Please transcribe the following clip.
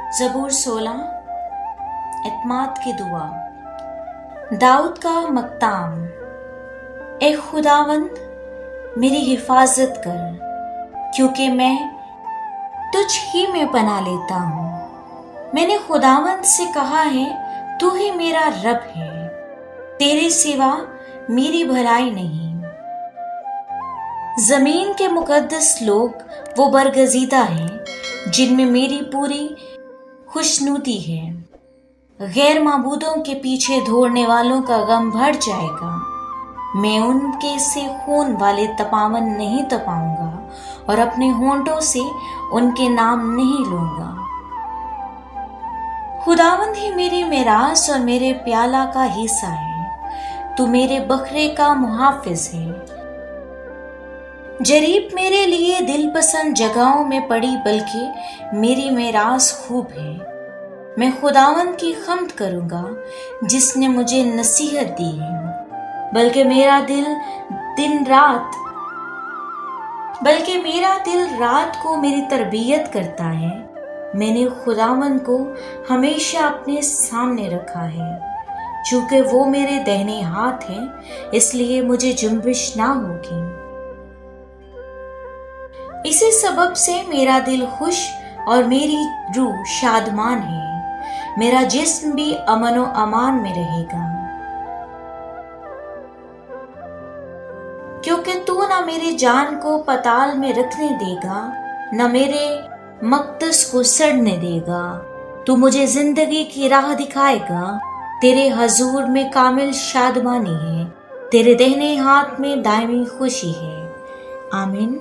ज़बूर 16 एतमाद की दुआ। दाऊद का मक़ताम। ए खुदावंद मेरी हिफाजत कर, क्योंकि मैं तुझ ही में पनाह लेता हूँ। मैंने खुदावंद से कहा है, तू ही मेरा रब है, तेरे सिवा मेरी भलाई नहीं। ज़मीन के मुक़द्दस लोग वो बरगज़ीदा हैं जिनमें मेरी पूरी खुशनुदी है। गैर माबूदों के पीछे दौड़ने वालों का गम बढ़ जाएगा। मैं उनके से खून वाले तपावन नहीं तपाऊंगा और अपने होंठों से उनके नाम नहीं लूंगा। खुदावंद ही मेरी मिरास और मेरे प्याला का हिस्सा है। तू मेरे बकरे का मुहाफिज है। जरीब मेरे लिए दिल पसंद जगहों में पड़ी, बल्कि मेरी मिरास खूब है। मैं खुदावंद की खम्द करूंगा जिसने मुझे नसीहत दी है। बल्कि मेरा दिल रात को मेरी तरबियत करता है। मैंने खुदावंद को हमेशा अपने सामने रखा है। चूंकि वो मेरे दाहिने हाथ है, इसलिए मुझे जुम्बिश ना होगी। इसी सबब से मेरा दिल खुश और मेरी रूह शादमान है। मेरा जिस्म भी अमन व अमान में रहेगा, क्योंकि तू ना मेरी जान को पताल में रखने देगा, न मेरे मक़दस को सड़ने देगा। तू मुझे जिंदगी की राह दिखाएगा। तेरे हजूर में कामिल शादमानी है, तेरे दाहिने हाथ में दायमी खुशी है। आमीन।